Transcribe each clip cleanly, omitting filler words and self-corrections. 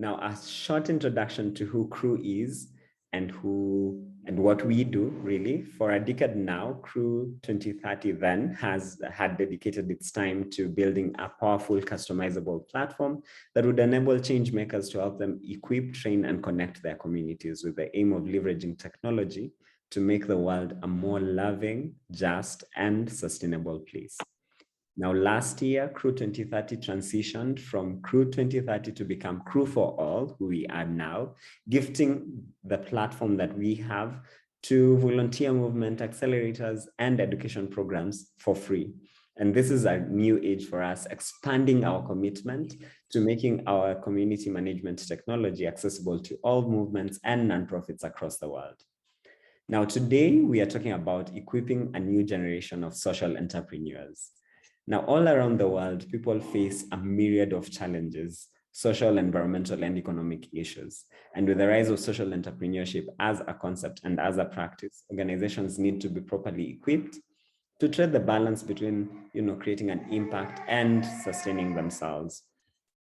Now, a short introduction to who Crew is and what we do, really. For a decade now, Crew 2030 then has had dedicated its time to building a powerful, customizable platform that would enable change makers to help them equip, train, and connect their communities with the aim of leveraging technology to make the world a more loving, just, and sustainable place. Now, last year, Crew 2030 transitioned from Crew 2030 to become Crew for All, who we are now, gifting the platform that we have to volunteer movement accelerators and education programs for free. And this is a new age for us, expanding our commitment to making our community management technology accessible to all movements and nonprofits across the world. Now, today, we are talking about equipping a new generation of social entrepreneurs. Now, all around the world, people face a myriad of challenges, social, environmental, and economic issues. And with the rise of social entrepreneurship as a concept and as a practice, organizations need to be properly equipped to tread the balance between, creating an impact and sustaining themselves.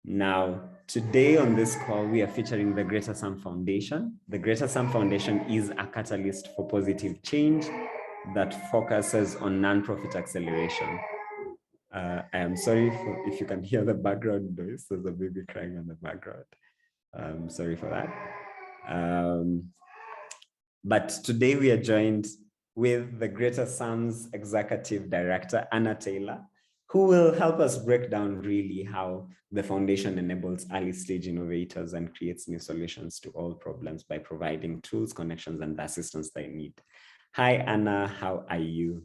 Now, today on this call, we are featuring the Greater Sam Foundation. The Greater Sam Foundation is a catalyst for positive change that focuses on nonprofit acceleration. I am sorry if you can hear the background noise. There's a baby crying in the background. Sorry for that. But today we are joined with the Greater Sam's Executive Director, Anna Taylor, who will help us break down really how the foundation enables early stage innovators and creates new solutions to all problems by providing tools, connections, and the assistance they need. Hi, Anna, how are you?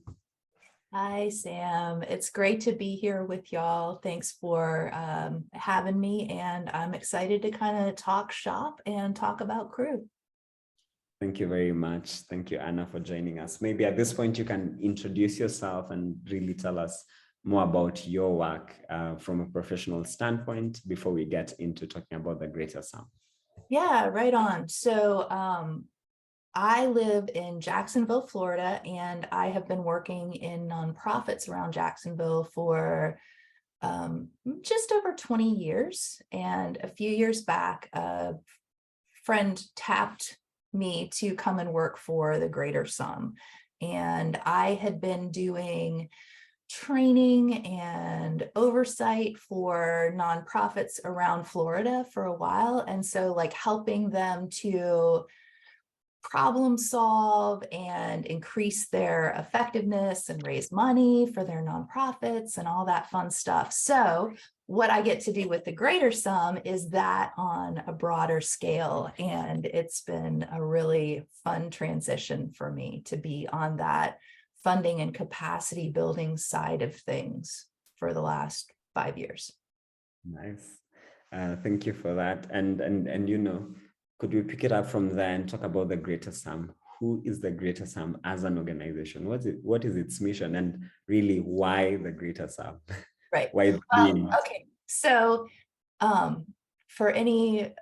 Hi, Sam. It's great to be here with y'all. Thanks for having me, and I'm excited to kind of talk shop and talk about Crew. Thank you very much. Thank you, Anna, for joining us. Maybe at this point, you can introduce yourself and really tell us more about your work from a professional standpoint before we get into talking about the Greater Sam. Yeah, right on. So I live in Jacksonville, Florida, and I have been working in nonprofits around Jacksonville for just over 20 years. And a few years back, a friend tapped me to come and work for the Greater Sam. And I had been doing training and oversight for nonprofits around Florida for a while. And so helping them to problem solve and increase their effectiveness and raise money for their nonprofits and all that fun stuff. So what I get to do with the Greater Sam is that on a broader scale. And it's been a really fun transition for me to be on that funding and capacity building side of things for the last 5 years. Nice. Thank you for that. And could we pick it up from there and talk about the Greater Sam? Who is the Greater Sam as an organization? What is its mission, and really why the Greater Sam? Right. Why okay. So for any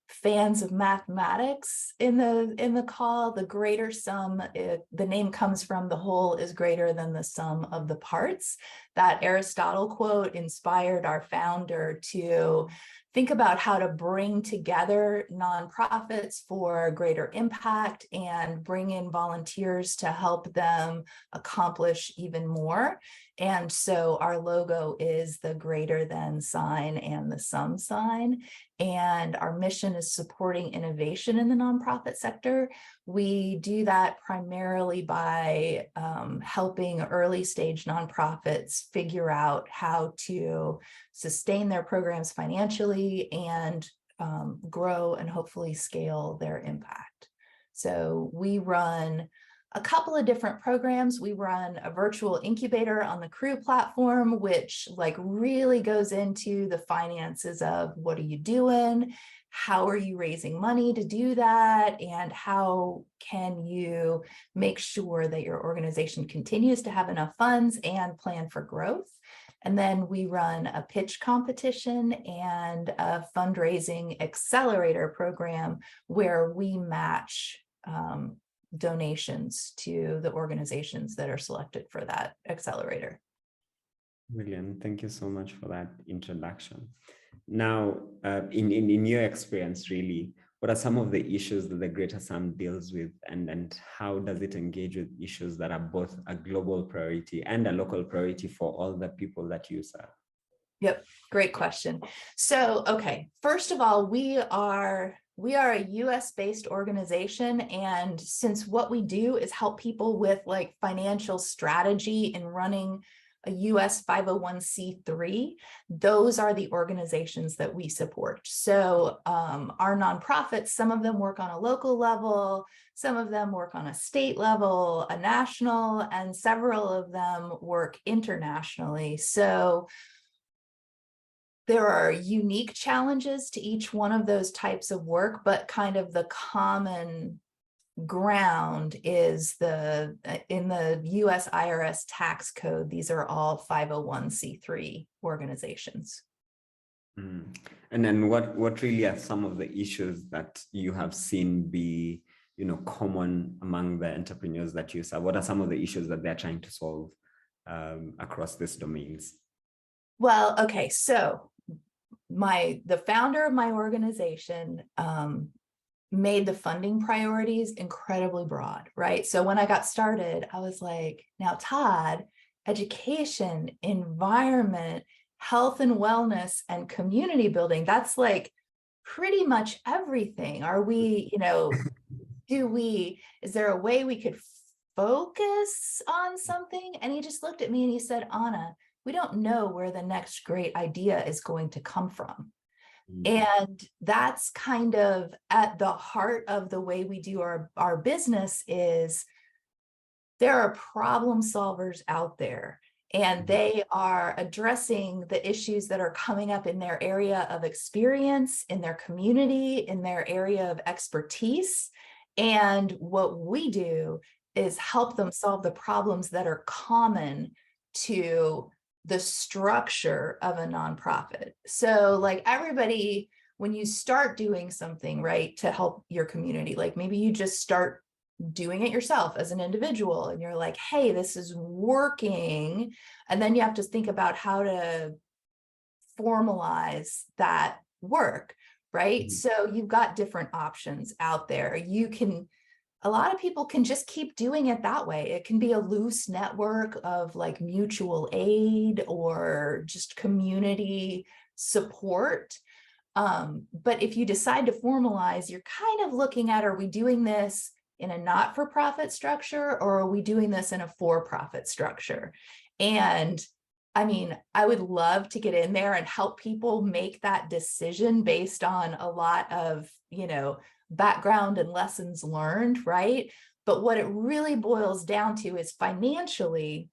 fans of mathematics in the call, the Greater Sam, the name comes from the whole is greater than the sum of the parts. That Aristotle quote inspired our founder to think about how to bring together nonprofits for greater impact and bring in volunteers to help them accomplish even more. And so our logo is the greater than sign and the sum sign. And our mission is supporting innovation in the nonprofit sector. We do that primarily by helping early stage nonprofits figure out how to sustain their programs financially and grow and hopefully scale their impact. So we run a couple of different programs. We run a virtual incubator on the Crew platform, which really goes into the finances of what are you doing? How are you raising money to do that? And how can you make sure that your organization continues to have enough funds and plan for growth? And then we run a pitch competition and a fundraising accelerator program where we match donations to the organizations that are selected for that accelerator. Brilliant. Thank you so much for that introduction. Now, in your experience, really, what are some of the issues that the Greater Sum deals with, and how does it engage with issues that are both a global priority and a local priority for all the people that you serve? Yep, great question. So, okay, first of all, we are a US-based organization, and since what we do is help people with like financial strategy in running a US 501c3, those are the organizations that we support. So our nonprofits, some of them work on a local level, some of them work on a state level, a national, and several of them work internationally. So there are unique challenges to each one of those types of work, but kind of the common ground is in the US IRS tax code, these are all 501c3 organizations. And then what really are some of the issues that you have seen be, common among the entrepreneurs that you serve? What are some of the issues that they're trying to solve across these domains? Well, okay, so the founder of my organization made the funding priorities incredibly broad, right? So when I got started, I was like, now Todd, education, environment, health and wellness, and community building, that's like pretty much everything. Are we, is there a way we could focus on something? And he just looked at me and he said, Anna, we don't know where the next great idea is going to come from. And that's kind of at the heart of the way we do our business is there are problem solvers out there, and they are addressing the issues that are coming up in their area of experience, in their community, in their area of expertise. And what we do is help them solve the problems that are common to the structure of a nonprofit. So like everybody, when you start doing something, right, to help your community, like maybe you just start doing it yourself as an individual and you're like, hey, this is working. And then you have to think about how to formalize that work, right? So you've got different options out there. A lot of people can just keep doing it that way. It can be a loose network of like mutual aid or just community support. But if you decide to formalize, you're kind of looking at, are we doing this in a not-for-profit structure or are we doing this in a for-profit structure? And I mean, I would love to get in there and help people make that decision based on a lot of, background and lessons learned, right? But what it really boils down to is financially,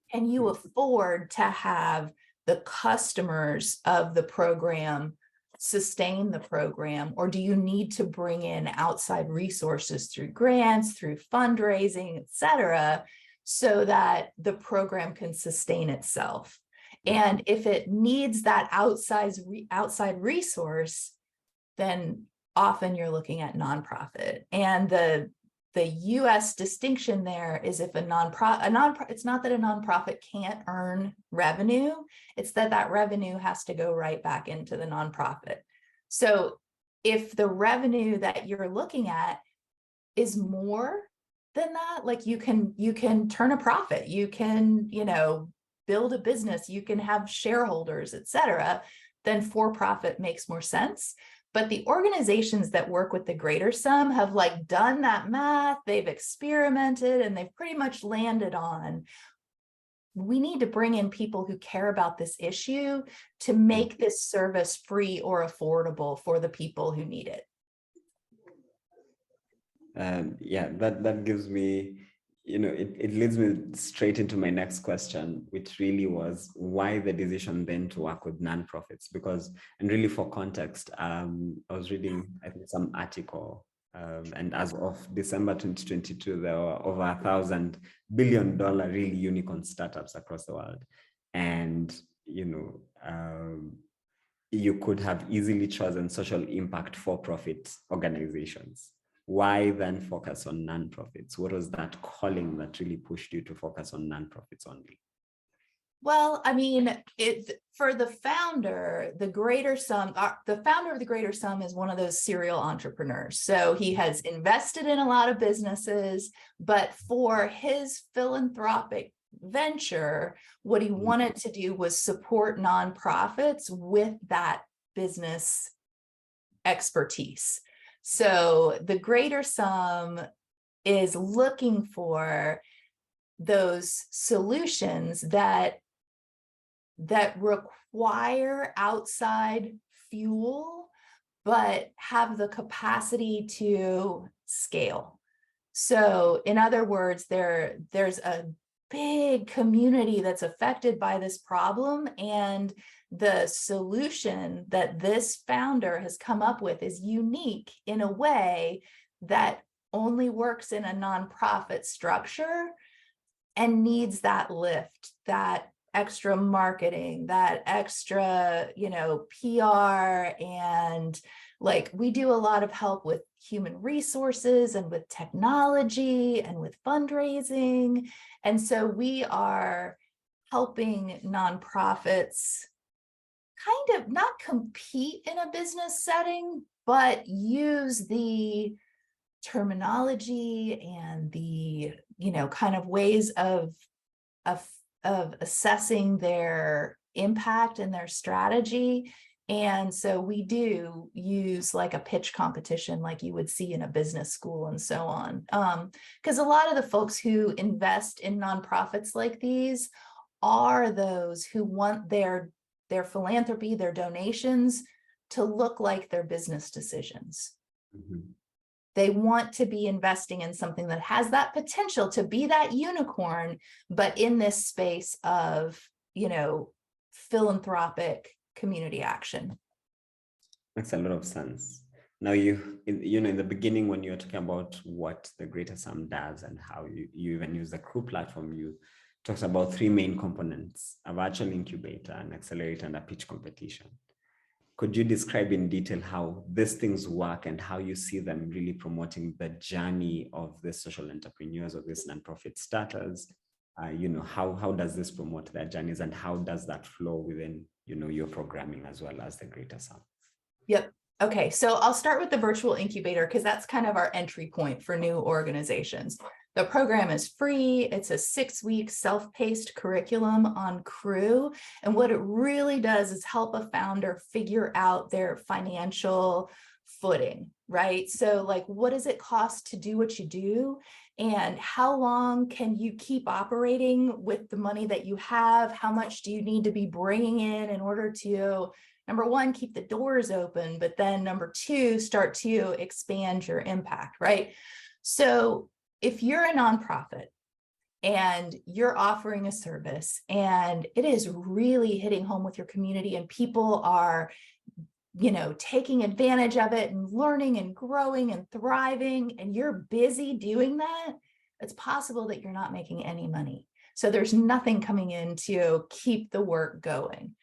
can you afford to have the customers of the program sustain the program, or do you need to bring in outside resources through grants, through fundraising, et cetera, so that the program can sustain itself? And if it needs that outside resource, then often you're looking at nonprofit. And the US distinction there is if it's not that a nonprofit can't earn revenue, it's that revenue has to go right back into the nonprofit. So if the revenue that you're looking at is more than that, like you can turn a profit, you can, build a business, you can have shareholders, et cetera, then for-profit makes more sense. But the organizations that work with the Greater Sum have like done that math, they've experimented, and they've pretty much landed on, we need to bring in people who care about this issue to make this service free or affordable for the people who need it. Yeah, that gives me, it leads me straight into my next question, which really was why the decision then to work with nonprofits? Because, and really for context, I was reading, I think, some article, and as of December 2022, there were over 1,000 billion dollar really unicorn startups across the world. And, you could have easily chosen social impact for-profit organizations. Why then focus on nonprofits? What was that calling that really pushed you to focus on nonprofits only? Well, I mean, for the founder, the founder of the Greater Sum is one of those serial entrepreneurs. So he has invested in a lot of businesses, but for his philanthropic venture, what he wanted to do was support nonprofits with that business expertise. So the Greater Sum is looking for those solutions that require outside fuel, but have the capacity to scale. So in other words, there's a big community that's affected by this problem, and the solution that this founder has come up with is unique in a way that only works in a nonprofit structure and needs that lift, that extra marketing, that extra, PR. And like, we do a lot of help with human resources and with technology and with fundraising. And so we are helping nonprofits kind of not compete in a business setting, but use the terminology and the, kind of ways of assessing their impact and their strategy. And so we do use like a pitch competition like you would see in a business school and so on. Because a lot of the folks who invest in nonprofits like these are those who want their philanthropy, their donations to look like their business decisions. Mm-hmm. They want to be investing in something that has that potential to be that unicorn, but in this space of, philanthropic community action. Makes a lot of sense. Now, in the beginning, when you were talking about what the Greater Sum does and how you even use the Crew platform, you talked about three main components: a virtual incubator, an accelerator, and a pitch competition. Could you describe in detail how these things work and how you see them really promoting the journey of the social entrepreneurs or these nonprofit starters? How does this promote their journeys, and how does that flow within, your programming as well as the Greater Sum? Yep. Okay. So I'll start with the virtual incubator because that's kind of our entry point for new organizations. The program is free. It's a 6-week self-paced curriculum on Crew. And what it really does is help a founder figure out their financial footing, right? So like, what does it cost to do what you do? And how long can you keep operating with the money that you have? How much do you need to be bringing in order to, number one, keep the doors open, but then number two, start to expand your impact, right? So if you're a nonprofit and you're offering a service and it is really hitting home with your community and people are, taking advantage of it and learning and growing and thriving, and you're busy doing that, it's possible that you're not making any money. So there's nothing coming in to keep the work going.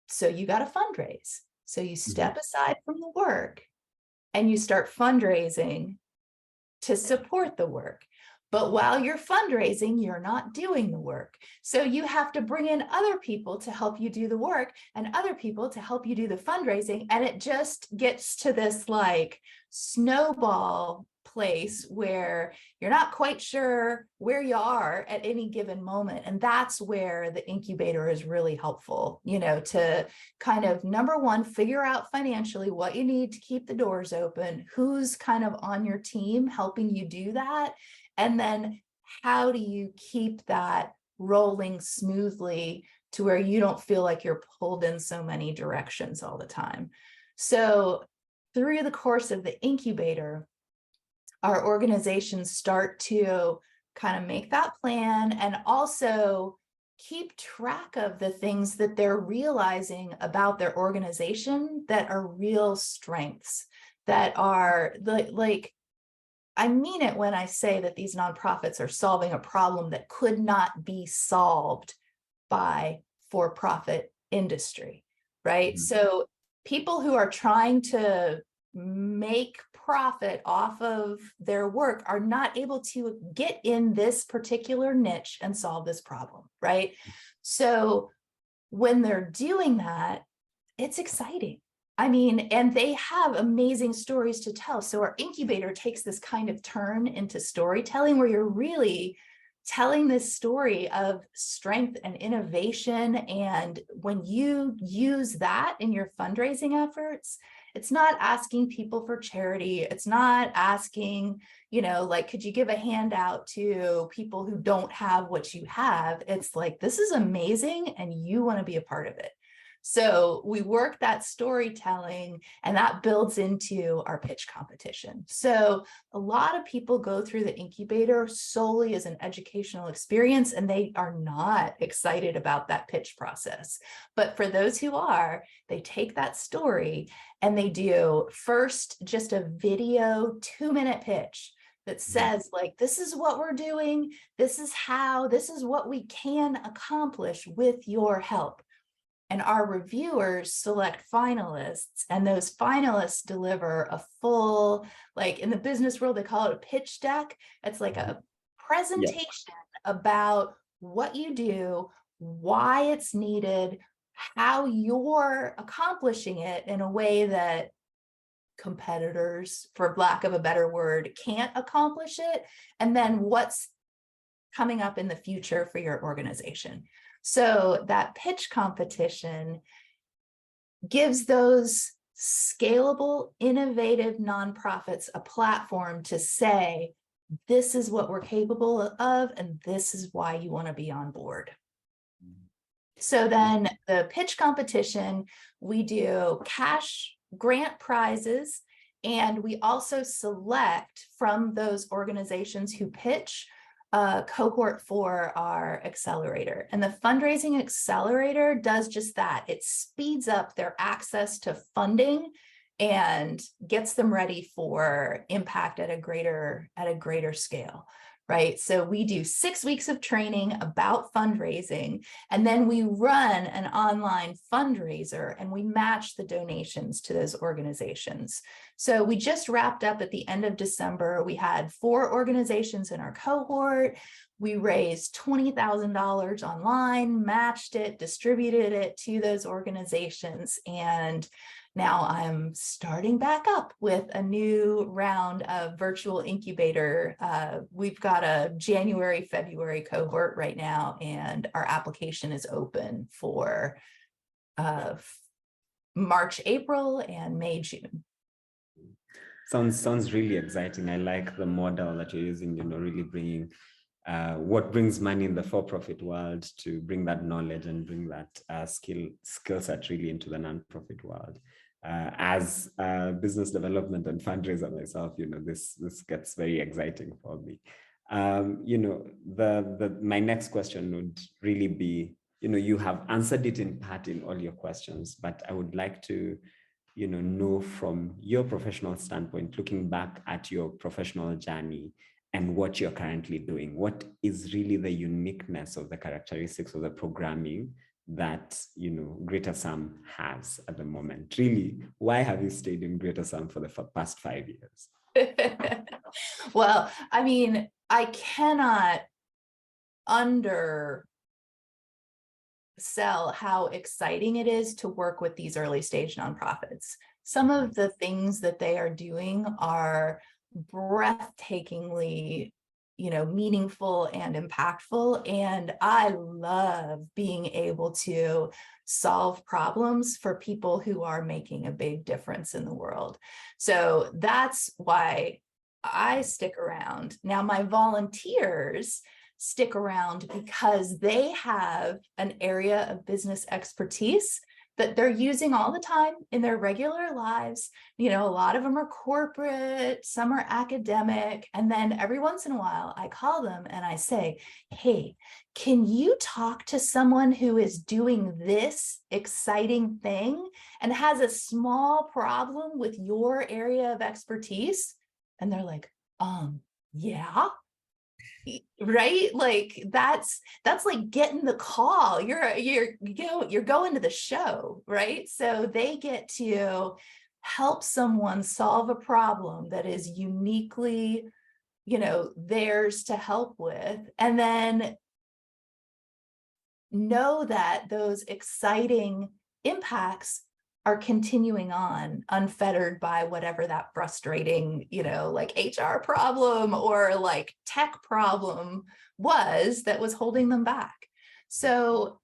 So you got to fundraise. So you step aside from the work and you start fundraising to support the work. But while you're fundraising, you're not doing the work. So you have to bring in other people to help you do the work and other people to help you do the fundraising. And it just gets to this like snowball place where you're not quite sure where you are at any given moment. And that's where the incubator is really helpful, to kind of, number one, figure out financially what you need to keep the doors open, who's kind of on your team helping you do that. And then how do you keep that rolling smoothly to where you don't feel like you're pulled in so many directions all the time? So through the course of the incubator, our organizations start to kind of make that plan and also keep track of the things that they're realizing about their organization that are real strengths, that are like, I mean it when I say that these nonprofits are solving a problem that could not be solved by for-profit industry, right? Mm-hmm. So people who are trying to make profit off of their work are not able to get in this particular niche and solve this problem, right? So when they're doing that, it's exciting. I mean, and they have amazing stories to tell. So our incubator takes this kind of turn into storytelling where you're really telling this story of strength and innovation. And when you use that in your fundraising efforts, it's not asking people for charity. It's not asking, like, could you give a handout to people who don't have what you have? It's like, this is amazing and you want to be a part of it. So we work that storytelling, and that builds into our pitch competition. So a lot of people go through the incubator solely as an educational experience, and they are not excited about that pitch process. But for those who are, they take that story and they do first just a video 2-minute pitch that says, like, this is what we're doing, this is how, this is what we can accomplish with your help. And our reviewers select finalists, and those finalists deliver a full, like in the business world, they call it a pitch deck. It's like a presentation about what you do, why it's needed, how you're accomplishing it in a way that competitors, for lack of a better word, can't accomplish it, and then what's coming up in the future for your organization. So that pitch competition gives those scalable, innovative nonprofits a platform to say, this is what we're capable of, and this is why you want to be on board. So then the pitch competition, we do cash grant prizes, and we also select from those organizations who pitch cohort for our accelerator. And the fundraising accelerator does just that. It speeds up their access to funding and gets them ready for impact at a greater scale, right? So we do 6 weeks of training about fundraising, and then we run an online fundraiser and we match the donations to those organizations. So we just wrapped up at the end of December. We had 4 organizations in our cohort. We raised $20,000 online, matched it, distributed it to those organizations, and now I'm starting back up with a new round of virtual incubator. We've got a January, February cohort right now, and our application is open for March, April, and May, June. Sounds really exciting. I like the model that you're using, really bringing what brings money in the for-profit world to bring that knowledge and bring that skill set really into the non-profit world. As a business development and fundraiser myself, this gets very exciting for me. My next question would really be, you have answered it in part in all your questions, but I would like to, know from your professional standpoint, looking back at your professional journey and what you're currently doing, what is really the uniqueness of the characteristics of the programming that Greater Sam has at the moment? Really, why have you stayed in Greater Sam for the past 5 years? Well, I mean, I cannot undersell how exciting it is to work with these early stage nonprofits. Some of the things that they are doing are breathtakingly meaningful and impactful. And I love being able to solve problems for people who are making a big difference in the world. So that's why I stick around. Now, my volunteers stick around because they have an area of business expertise that they're using all the time in their regular lives. A lot of them are corporate, some are academic. And then every once in a while, I call them and I say, hey, can you talk to someone who is doing this exciting thing and has a small problem with your area of expertise? And they're like, yeah. Right? Like that's like getting the call. You're going to the show, right? So they get to help someone solve a problem that is uniquely, theirs to help with. And then know that those exciting impacts are continuing on unfettered by whatever that frustrating, like HR problem or like tech problem was that was holding them back. So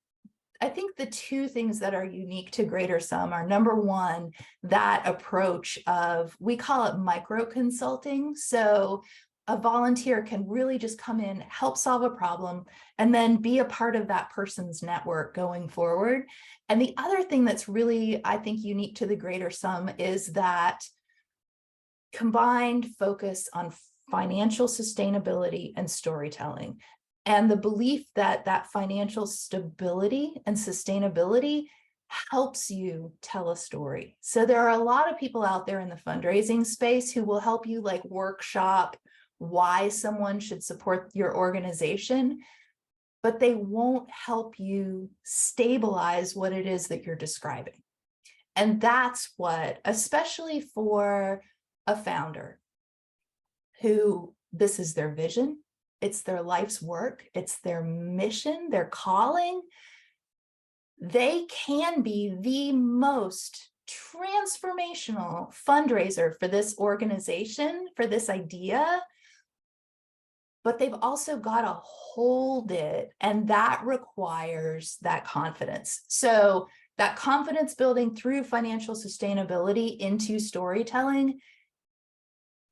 I think the two things that are unique to Greater Sum are, number one, that approach of, we call it micro consulting. So a volunteer can really just come in, help solve a problem, and then be a part of that person's network going forward. And the other thing that's really, I think, unique to the Greater Sum is that combined focus on financial sustainability and storytelling, and the belief that that financial stability and sustainability helps you tell a story. So there are a lot of people out there in the fundraising space who will help you like workshop why someone should support your organization, but they won't help you stabilize what it is that you're describing. And that's what, especially for a founder who this is their vision, it's their life's work, it's their mission, their calling, they can be the most transformational fundraiser for this organization, for this idea, but they've also got to hold it, and that requires that confidence. So that confidence building through financial sustainability into storytelling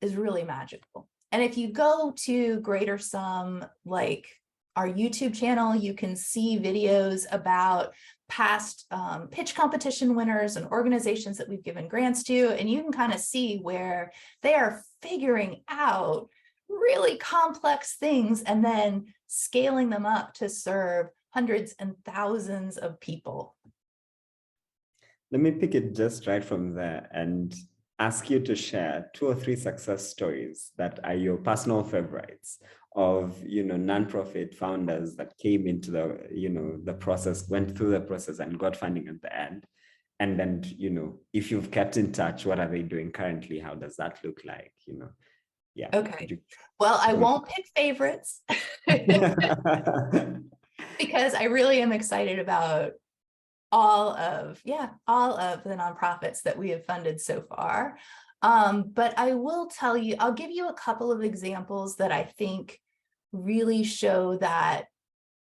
is really magical. And if you go to Greater Sum, like our YouTube channel, you can see videos about past pitch competition winners and organizations that we've given grants to, and you can kind of see where they are figuring out really complex things and then scaling them up to serve hundreds and thousands of people. Let me pick it just right from there and ask you to share 2 or 3 success stories that are your personal favorites of, nonprofit founders that came into the process, went through the process and got funding at the end. And then, if you've kept in touch, what are they doing currently? How does that look like? Yeah. Okay. Well, I won't pick favorites because I really am excited about all of the nonprofits that we have funded so far. But I will tell you, I'll give you a couple of examples that I think really show that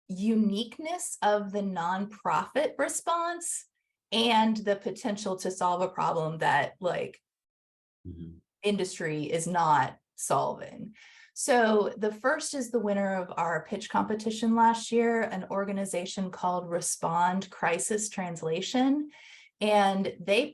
uniqueness of the nonprofit response and the potential to solve a problem that industry is not solving. So the first is the winner of our pitch competition last year, an organization called Respond Crisis Translation. And they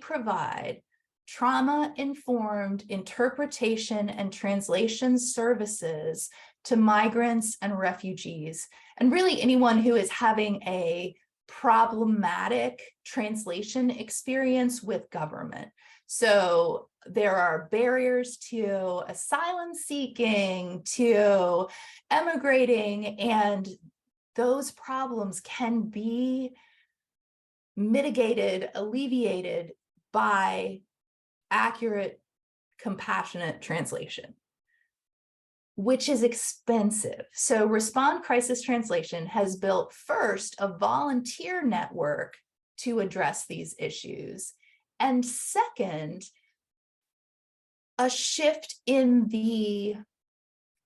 provide trauma-informed interpretation and translation services to migrants and refugees, and really anyone who is having a problematic translation experience with government. So there are barriers to asylum seeking, to emigrating, and those problems can be mitigated, alleviated by accurate, compassionate translation, which is expensive. So Respond Crisis Translation has built first a volunteer network to address these issues, and second, a shift in the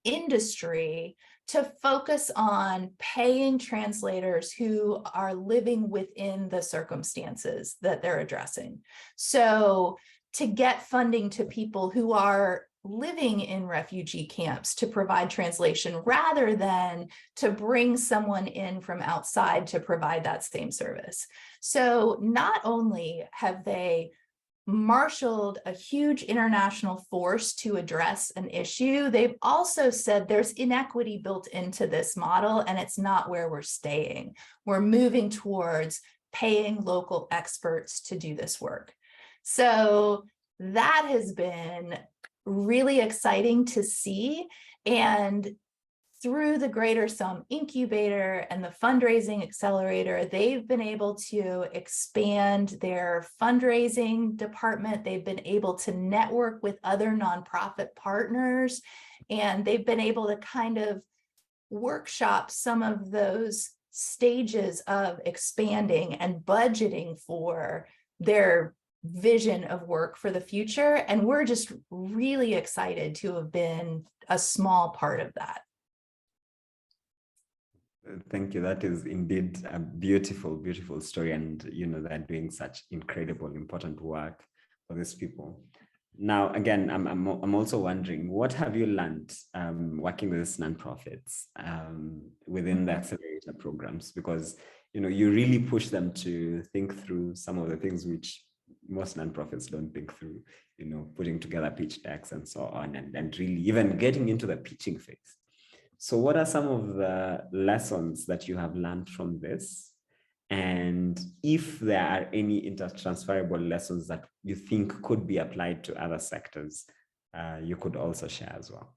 industry to focus on paying translators who are living within the circumstances that they're addressing. So to get funding to people who are living in refugee camps to provide translation rather than to bring someone in from outside to provide that same service. So not only have they marshaled a huge international force to address an issue, they've also said there's inequity built into this model and it's not where we're staying. We're moving towards paying local experts to do this work. So that has been really exciting to see. And through the Greater Sum Incubator and the fundraising accelerator, they've been able to expand their fundraising department. They've been able to network with other nonprofit partners, and they've been able to kind of workshop some of those stages of expanding and budgeting for their vision of work for the future. And we're just really excited to have been a small part of that. Thank you. That is indeed a beautiful, beautiful story. And, you know, they're doing such incredible, important work for these people. Now, again, I'm also wondering, what have you learned working with these nonprofits within the accelerator programs? Because, you know, you really push them to think through some of the things which most nonprofits don't think through, you know, putting together pitch decks and so on, and really even getting into the pitching phase. So what are some of the lessons that you have learned from this? And if there are any intertransferable lessons that you think could be applied to other sectors, you could also share as well.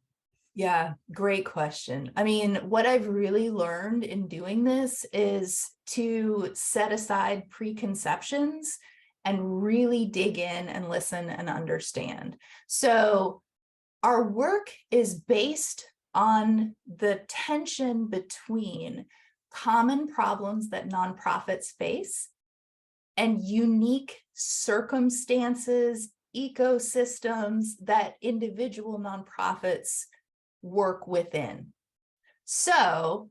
Yeah, great question. I mean, what I've really learned in doing this is to set aside preconceptions and really dig in and listen and understand. So our work is based on the tension between common problems that nonprofits face and unique circumstances, ecosystems that individual nonprofits work within. So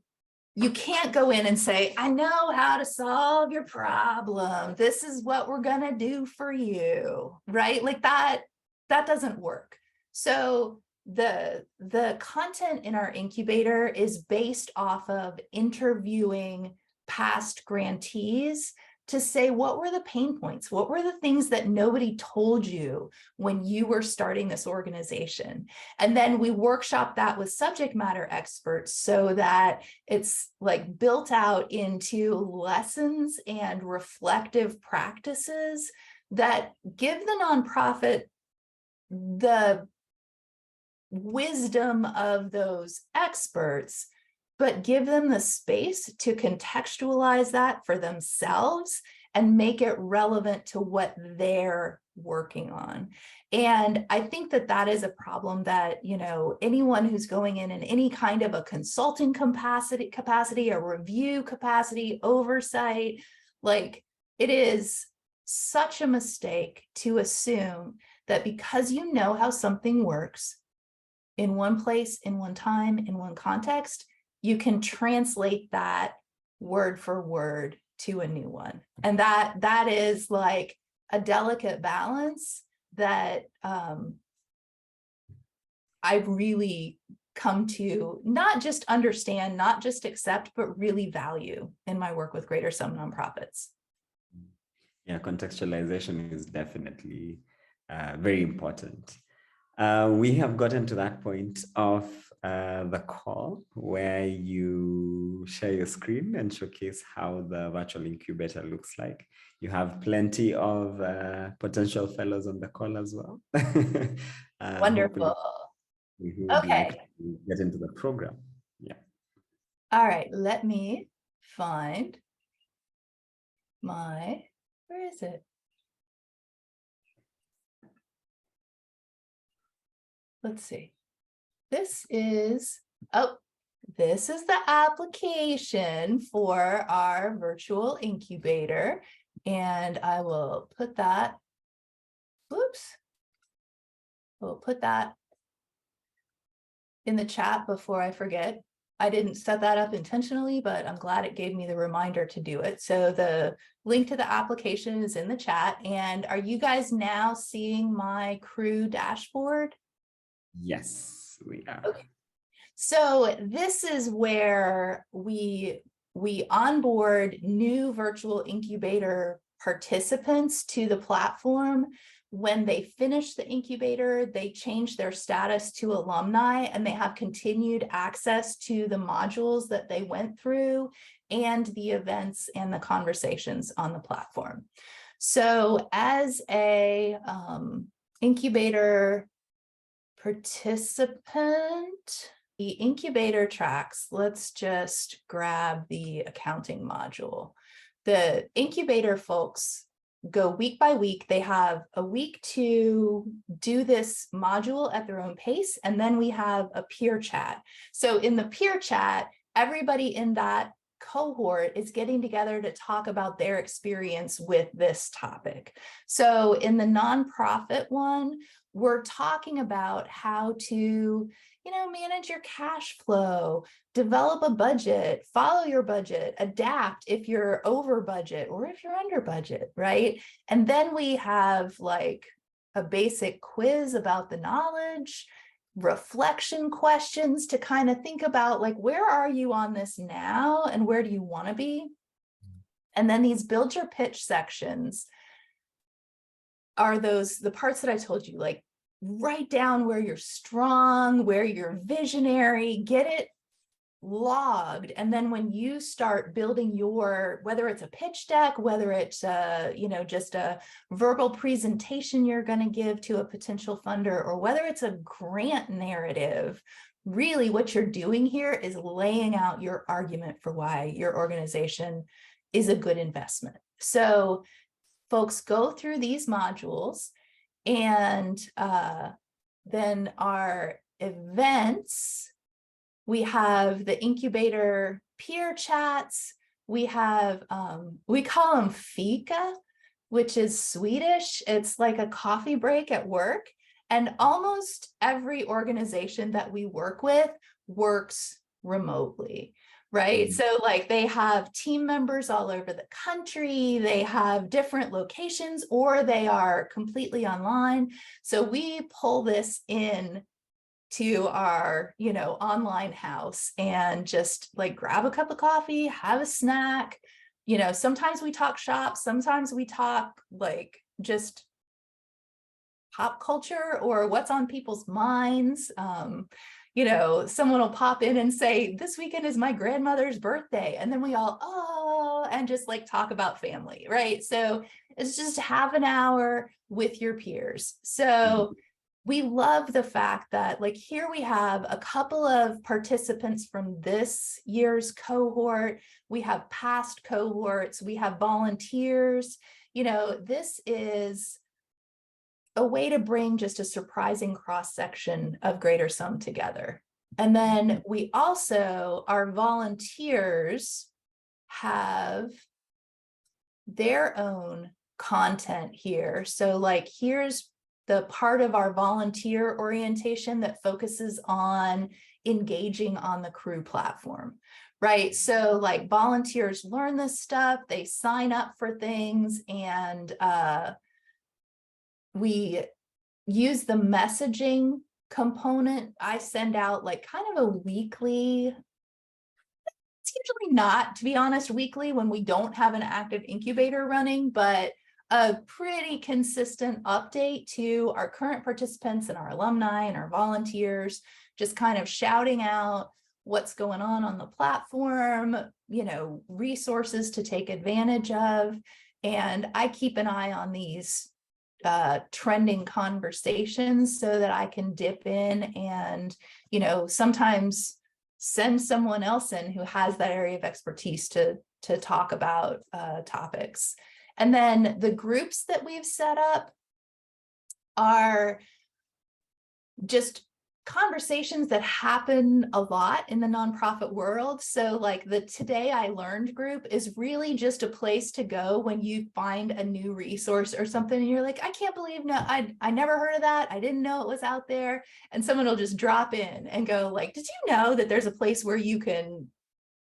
you can't go in and say, I know how to solve your problem. This is what we're going to do for you, right? Like that doesn't work. So the content in our incubator is based off of interviewing past grantees to say, what were the pain points? What were the things that nobody told you when you were starting this organization? And then we workshop that with subject matter experts so that it's like built out into lessons and reflective practices that give the nonprofit the wisdom of those experts, but give them the space to contextualize that for themselves and make it relevant to what they're working on. And I think that that is a problem that, you know, anyone who's going in any kind of a consulting capacity, a review capacity, oversight, like it is such a mistake to assume that because you know how something works in one place, in one time, in one context, you can translate that word for word to a new one. And that is like a delicate balance that I've really come to not just understand, not just accept, but really value in my work with Greater Some nonprofits. Yeah, contextualization is definitely very important. We have gotten to that point of the call where you share your screen and showcase how the virtual incubator looks like. You have plenty of potential fellows on the call as well. Wonderful. Who would Okay. like to get into the program. Yeah. All right, let me find my, where is it? Let's see. This is the application for our virtual incubator. And I will put that, we'll put that in the chat before I forget. I didn't set that up intentionally, but I'm glad it gave me the reminder to do it. So the link to the application is in the chat. And are you guys now seeing my crew dashboard? Yes, we are. Okay. So this is where we onboard new virtual incubator participants to the platform. When they finish the incubator, they change their status to alumni and they have continued access to the modules that they went through and the events and the conversations on the platform. So as a incubator participant, the incubator tracks, let's just grab the accounting module. The incubator folks go week by week. They have a week to do this module at their own pace. And then we have a peer chat. So in the peer chat, everybody in that cohort is getting together to talk about their experience with this topic. So in the nonprofit one, we're talking about how to, manage your cash flow, develop a budget, follow your budget, adapt if you're over budget or if you're under budget, right? And then we have like a basic quiz about the knowledge, reflection questions to kind of think about like, where are you on this now and where do you want to be? And then these build your pitch sections are the parts that I told you, like write down where you're strong, where you're visionary, get it logged. And then when you start building whether it's a pitch deck, whether it's just a verbal presentation you're going to give to a potential funder, or whether it's a grant narrative, really what you're doing here is laying out your argument for why your organization is a good investment. So folks go through these modules, and then our events, we have the incubator peer chats. We have, we call them fika, which is Swedish. It's like a coffee break at work. And almost every organization that we work with works remotely, right? So like they have team members all over the country, they have different locations, or they are completely online. So we pull this in to our, online house and just like grab a cup of coffee, have a snack. Sometimes we talk shop, sometimes we talk like just pop culture or what's on people's minds. Someone will pop in and say, this weekend is my grandmother's birthday. And then we all, and just like talk about family, right? So it's just half an hour with your peers. So we love the fact that like here we have a couple of participants from this year's cohort. We have past cohorts, we have volunteers. This is a way to bring just a surprising cross-section of Greater Sum together. And then we also, our volunteers have their own content here. So like here's the part of our volunteer orientation that focuses on engaging on the Crew platform, right? So like volunteers learn this stuff, they sign up for things, and we use the messaging component. I send out like kind of a weekly, it's usually not, to be honest, weekly when we don't have an active incubator running, but a pretty consistent update to our current participants and our alumni and our volunteers, just kind of shouting out what's going on the platform, resources to take advantage of. And I keep an eye on these trending conversations so that I can dip in and, sometimes send someone else in who has that area of expertise to talk about topics. And then the groups that we've set up are just conversations that happen a lot in the nonprofit world. So like the Today I Learned group is really just a place to go when you find a new resource or something and you're like, I can't believe I never heard of that. I didn't know it was out there. And someone will just drop in and go like, did you know that there's a place where you can,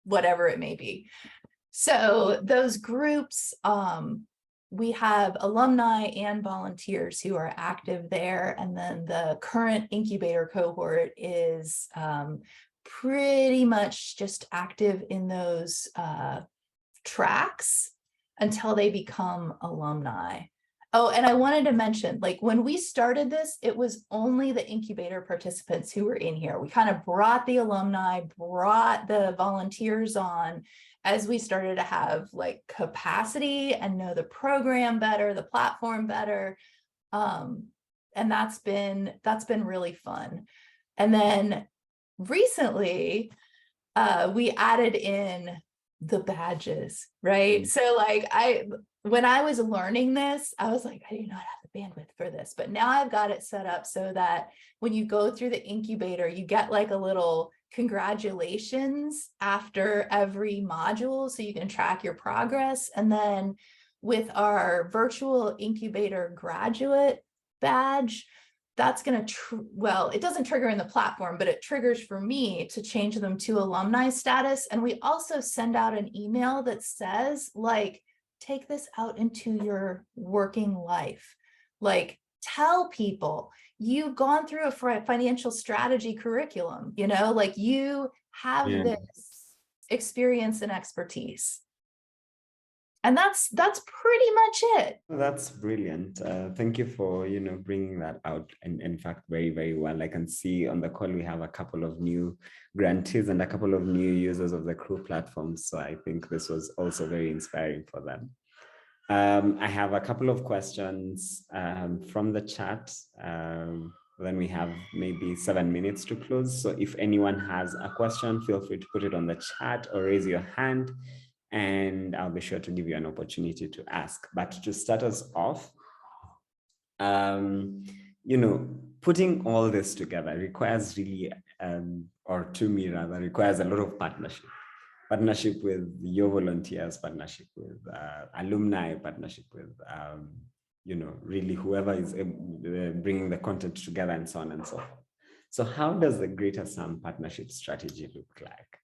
whatever it may be. So those groups, we have alumni and volunteers who are active there. And then the current incubator cohort is pretty much just active in those tracks until they become alumni. Oh, and I wanted to mention, like when we started this, it was only the incubator participants who were in here. We kind of brought the alumni, brought the volunteers on as we started to have like capacity and know the program better, the platform better. And that's been really fun. And then recently, we added in the badges, right? So like when I was learning this, I was like, I do not have the bandwidth for this, but now I've got it set up so that when you go through the incubator, you get like a little congratulations after every module so you can track your progress. And then with our virtual incubator graduate badge, that's going to, well, it doesn't trigger in the platform, but it triggers for me to change them to alumni status. And we also send out an email that says, like, take this out into your working life. Like, tell people you've gone through a financial strategy curriculum, you know, like you have this experience and expertise. And that's pretty much it. That's brilliant. Thank you for, bringing that out. And in fact, very, very well. I can see on the call, we have a couple of new grantees and a couple of new users of the Crew platform. So I think this was also very inspiring for them. I have a couple of questions from the chat. Then we have maybe 7 minutes to close. So if anyone has a question, feel free to put it on the chat or raise your hand, and I'll be sure to give you an opportunity to ask. But to start us off, putting all this together requires really, or to me rather, requires a lot of partnership with your volunteers, partnership with alumni, partnership with, really whoever is bringing the content together, and so on and so forth. So how does the Greater Sum partnership strategy look like?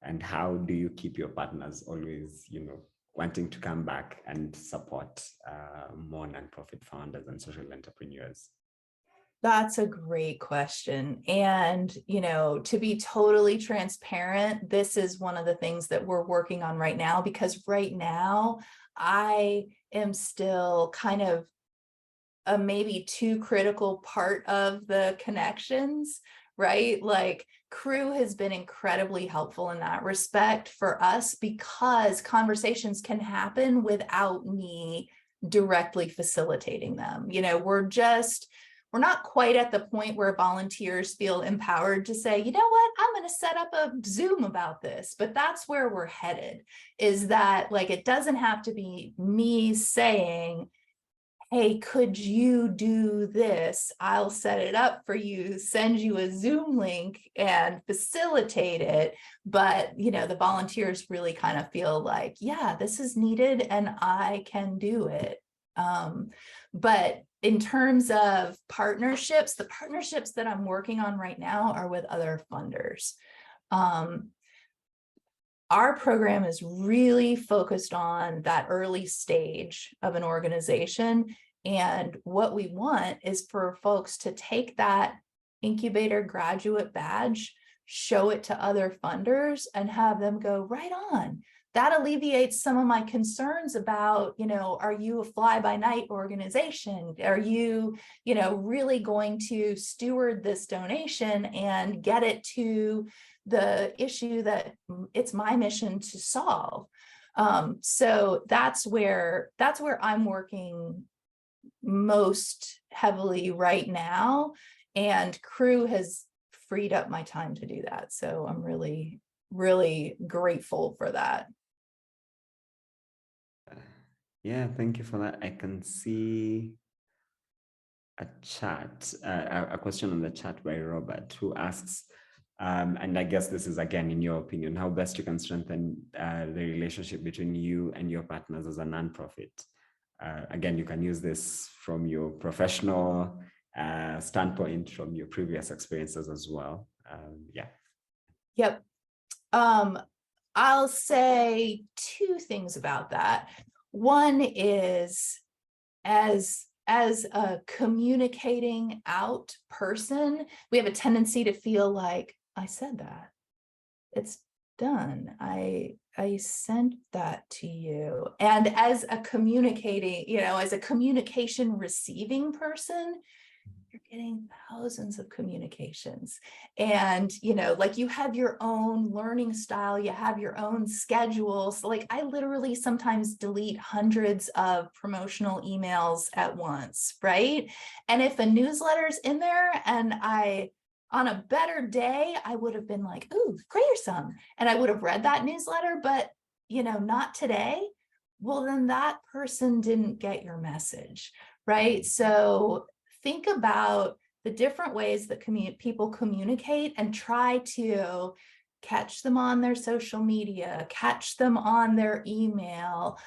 And how do you keep your partners always, wanting to come back and support more nonprofit founders and social entrepreneurs? That's a great question. And, to be totally transparent, this is one of the things that we're working on right now, because right now I am still kind of a maybe too critical part of the connections, right? Like, Crew has been incredibly helpful in that respect for us, because conversations can happen without me directly facilitating them. We're not quite at the point where volunteers feel empowered to say, you know what, I'm going to set up a Zoom about this. But that's where we're headed, is that, like, it doesn't have to be me saying, hey, could you do this? I'll set it up for you, send you a Zoom link and facilitate it. But, the volunteers really kind of feel like, yeah, this is needed and I can do it. But in terms of partnerships, the partnerships that I'm working on right now are with other funders. Our program is really focused on that early stage of an organization. And what we want is for folks to take that incubator graduate badge, show it to other funders, and have them go, right on. That alleviates some of my concerns about, are you a fly-by-night organization? Are you, really going to steward this donation and get it to the issue that it's my mission to solve? So that's where I'm working most heavily right now, and Crew has freed up my time to do that. So I'm really, really grateful for that. Yeah, thank you for that. I can see a chat, a question on the chat by Robert, who asks, and I guess this is, again, in your opinion, how best you can strengthen the relationship between you and your partners as a nonprofit. Again, you can use this from your professional standpoint, from your previous experiences as well. Yeah. Yep. I'll say two things about that. One is, as a communicating out person, we have a tendency to feel like, I said that, it's done, I sent that to you. And as a communicating, as a communication receiving person, you're getting thousands of communications. And, like, you have your own learning style, you have your own schedule. So, like, I literally sometimes delete hundreds of promotional emails at once, right? And if a newsletter's in there, and on a better day, I would have been like, ooh, Greater Sum, and I would have read that newsletter, but, not today. Well, then that person didn't get your message, right? So think about the different ways that people communicate and try to catch them on their social media, catch them on their email.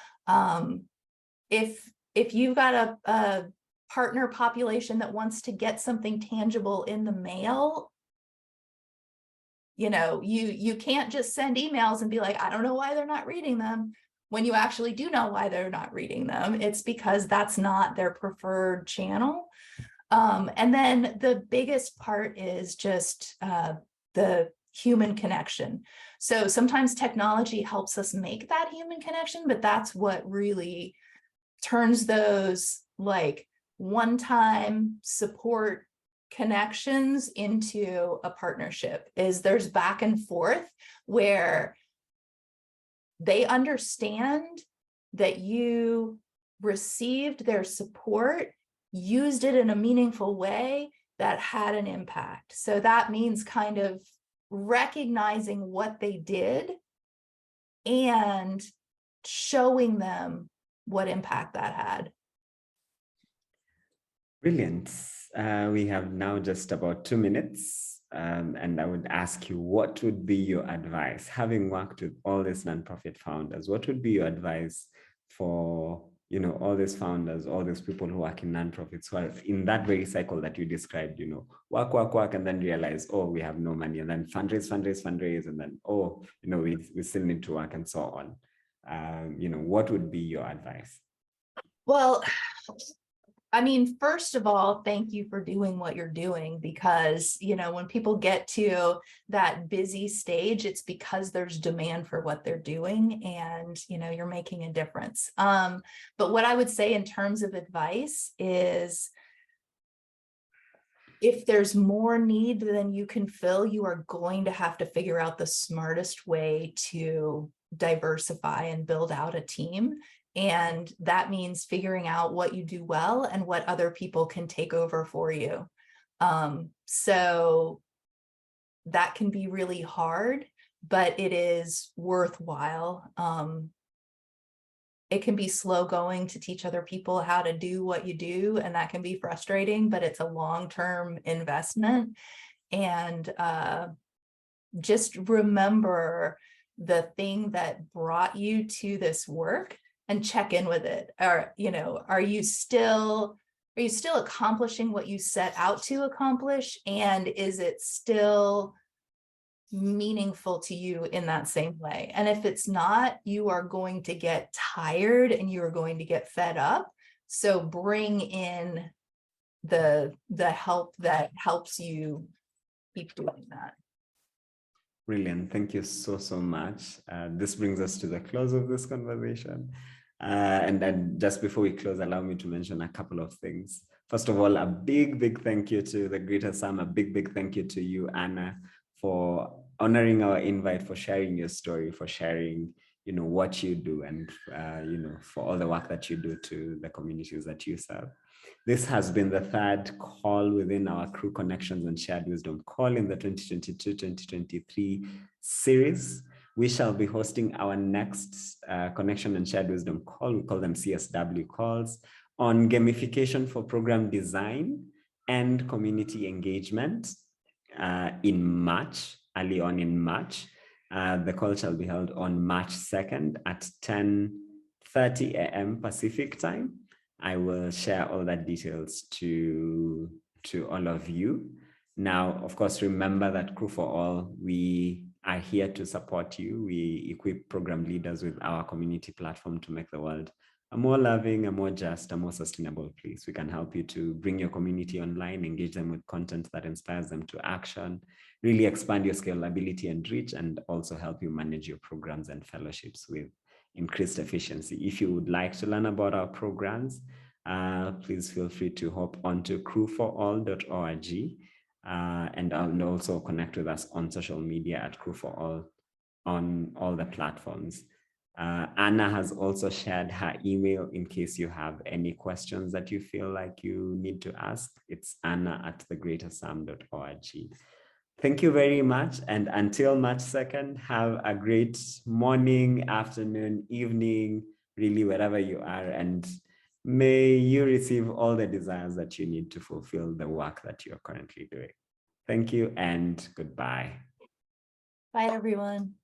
If you've got a partner population that wants to get something tangible in the mail, you can't just send emails and be like, I don't know why they're not reading them. When you actually do know why they're not reading them, it's because that's not their preferred channel. And then the biggest part is just the human connection. So sometimes technology helps us make that human connection, but that's what really turns those like one-time support connections into a partnership. Is there's back and forth where they understand that you received their support, used it in a meaningful way that had an impact. So that means kind of recognizing what they did and showing them what impact that had. Brilliant. We have now just about 2 minutes, and I would ask you, what would be your advice, having worked with all these nonprofit founders? What would be your advice for all these founders, all these people who work in nonprofits, who are in that very cycle that you described? Work, and then realize, oh, we have no money, and then fundraise, and then we still need to work, and so on. What would be your advice? Well, I mean, first of all, thank you for doing what you're doing, because, when people get to that busy stage, it's because there's demand for what they're doing, and, you're making a difference. But what I would say in terms of advice is, if there's more need than you can fill, you are going to have to figure out the smartest way to diversify and build out a team. And that means figuring out what you do well and what other people can take over for you. So that can be really hard, but it is worthwhile. It can be slow going to teach other people how to do what you do, and that can be frustrating, but it's a long-term investment. And just remember the thing that brought you to this work and check in with it. Are you still accomplishing what you set out to accomplish? And is it still meaningful to you in that same way? And if it's not, you are going to get tired and you are going to get fed up. So bring in the help that helps you keep doing that. Brilliant. Thank you so much. This brings us to the close of this conversation. And then just before we close, allow me to mention a couple of things. First of all, a big thank you to the Greater Sam. A big thank you to you, Anna, for honoring our invite, for sharing your story, for sharing, what you do, and, for all the work that you do to the communities that you serve. This has been the third call within our Crew Connections and Shared Wisdom call in the 2022-2023 series. We shall be hosting our next Connection and Shared Wisdom call. We call them CSW calls, on gamification for program design and community engagement in March, early on in March. The call shall be held on March 2nd at 10:30 a.m. Pacific time. I will share all that details to all of you. Now, of course, remember that Crew for All, we are here to support you. We equip program leaders with our community platform to make the world a more loving, a more just, a more sustainable place. We can help you to bring your community online, engage them with content that inspires them to action, really expand your scalability and reach, and also help you manage your programs and fellowships with increased efficiency. If you would like to learn about our programs, please feel free to hop onto crewforall.org and also connect with us on social media at Crew4All on all the platforms. Anna has also shared her email in case you have any questions that you feel like you need to ask. It's anna@thegreatersam.org. Thank you very much. And until March 2nd, have a great morning, afternoon, evening, really wherever you are. And May you receive all the desires that you need to fulfill the work that you're currently doing. Thank you and goodbye. Bye, everyone.